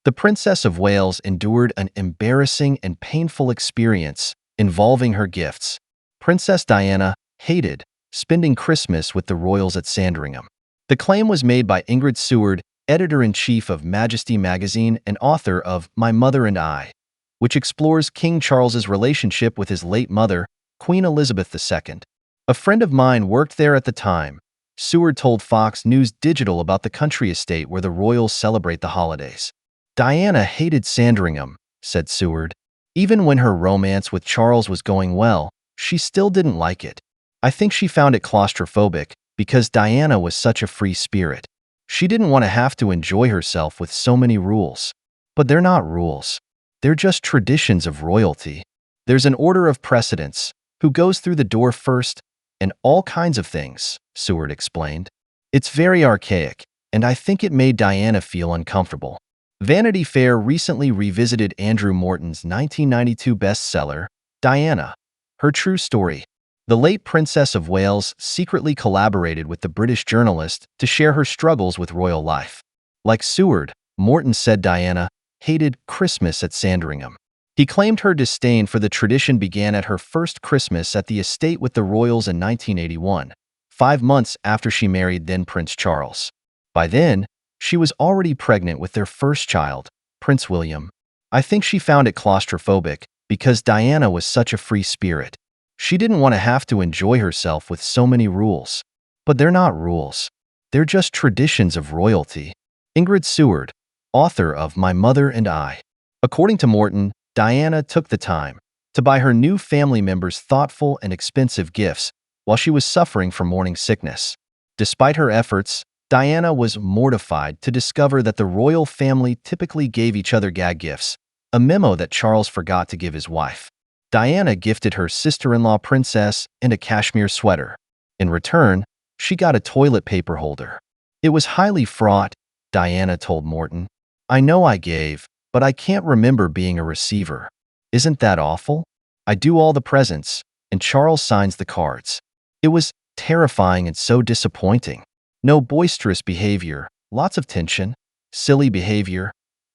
The Princess of Wales endured an embarrassing and painful experience involving her gifts. Princess Diana hated spending Christmas with the royals at Sandringham. The claim was made by Ingrid Seward, editor-in-chief of Majesty magazine and author of My Mother and I, which explores King Charles's relationship with his late mother, Queen Elizabeth II. A friend of mine worked there at the time. Seward told Fox News Digital about the country estate where the royals celebrate the holidays. Diana hated Sandringham, said Seward. Even when her romance with Charles was going well, she still didn't like it. I think she found it claustrophobic because Diana was such a free spirit. She didn't want to have to enjoy herself with so many rules. But they're not rules. They're just traditions of royalty. There's an order of precedence, who goes through the door first, and all kinds of things, Seward explained. It's very archaic, and I think it made Diana feel uncomfortable. Vanity Fair recently revisited Andrew Morton's 1992 bestseller, Diana, Her True Story. The late Princess of Wales secretly collaborated with the British journalist to share her struggles with royal life. Like Seward, Morton said Diana hated Christmas at Sandringham. He claimed her disdain for the tradition began at her first Christmas at the estate with the royals in 1981, 5 months after she married then Prince Charles. By then, she was already pregnant with their first child, Prince William. I think she found it claustrophobic because Diana was such a free spirit. She didn't want to have to enjoy herself with so many rules. But they're not rules. They're just traditions of royalty. Ingrid Seward, author of My Mother and I. According to Morton, Diana took the time to buy her new family members thoughtful and expensive gifts while she was suffering from morning sickness. Despite her efforts, Diana was mortified to discover that the royal family typically gave each other gag gifts, a memo that Charles forgot to give his wife. Diana gifted her sister-in-law princess and a cashmere sweater. In return, she got a toilet paper holder. It was highly fraught, Diana told Morton. I know I gave, but I can't remember being a receiver. Isn't that awful? I do all the presents, and Charles signs the cards. It was terrifying and so disappointing. No boisterous behavior, lots of tension, silly behavior,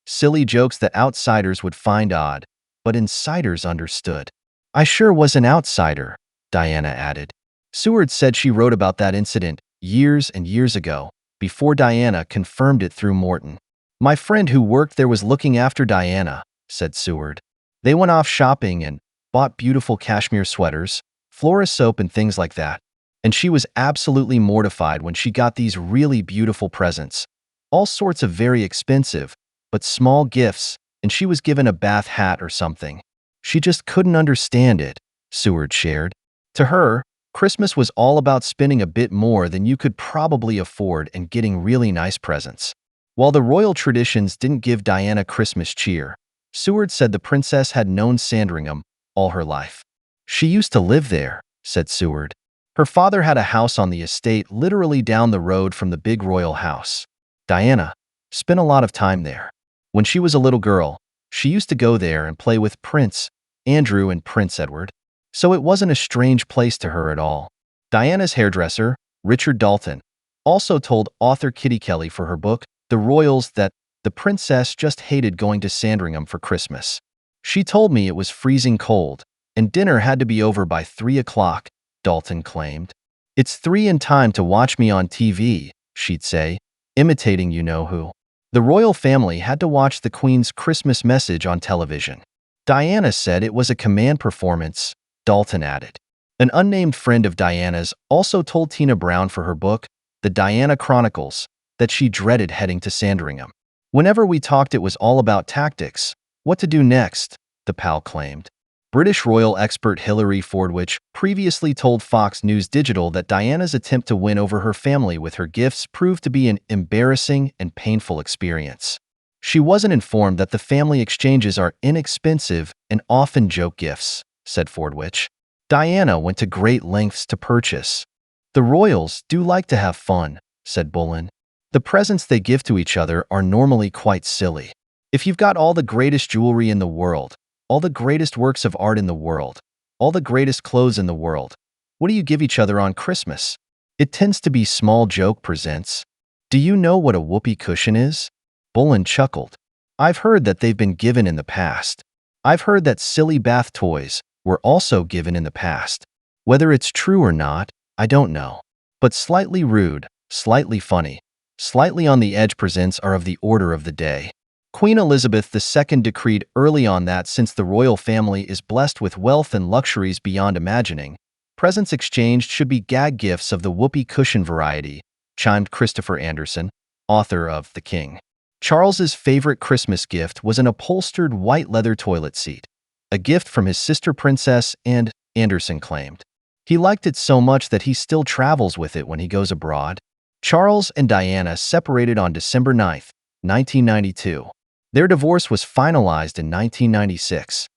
silly jokes that outsiders would find odd, but insiders understood. I sure was an outsider, Diana added. Seward said she wrote about that incident years and years ago, before Diana confirmed it through Morton. My friend who worked there was looking after Diana, said Seward. They went off shopping and bought beautiful cashmere sweaters, Flora soap and things like that. And she was absolutely mortified when she got these really beautiful presents. All sorts of very expensive, but small gifts, and she was given a bath hat or something. She just couldn't understand it, Seward shared. To her, Christmas was all about spending a bit more than you could probably afford and getting really nice presents. While the royal traditions didn't give Diana Christmas cheer, Seward said the princess had known Sandringham all her life. She used to live there, said Seward. Her father had a house on the estate literally down the road from the big royal house. Diana spent a lot of time there. When she was a little girl, she used to go there and play with Prince Andrew and Prince Edward, so it wasn't a strange place to her at all. Diana's hairdresser, Richard Dalton, also told author Kitty Kelly for her book, The Royals, that the princess just hated going to Sandringham for Christmas. She told me it was freezing cold, and dinner had to be over by 3 o'clock, Dalton claimed. It's 3 in time to watch me on TV, she'd say, imitating you-know-who. The royal family had to watch the Queen's Christmas message on television. Diana said it was a command performance, Dalton added. An unnamed friend of Diana's also told Tina Brown for her book, The Diana Chronicles, that she dreaded heading to Sandringham. Whenever we talked, it was all about tactics, what to do next, the pal claimed. British royal expert Hilary Fordwich previously told Fox News Digital that Diana's attempt to win over her family with her gifts proved to be an embarrassing and painful experience. She wasn't informed that the family exchanges are inexpensive and often joke gifts, said Fordwich. Diana went to great lengths to purchase. The royals do like to have fun, said Bullen. The presents they give to each other are normally quite silly. If you've got all the greatest jewelry in the world, all the greatest works of art in the world, all the greatest clothes in the world, what do you give each other on Christmas? It tends to be small joke presents. Do you know what a whoopee cushion is? Bullen chuckled. I've heard that they've been given in the past. I've heard that silly bath toys were also given in the past. Whether it's true or not, I don't know. But slightly rude, slightly funny, slightly on the edge presents are of the order of the day. Queen Elizabeth II decreed early on that since the royal family is blessed with wealth and luxuries beyond imagining, presents exchanged should be gag gifts of the whoopee cushion variety, chimed Christopher Anderson, author of The King. Charles's favorite Christmas gift was an upholstered white leather toilet seat, a gift from his sister princess, and, Anderson claimed, he liked it so much that he still travels with it when he goes abroad. Charles and Diana separated on December 9, 1992. Their divorce was finalized in 1996.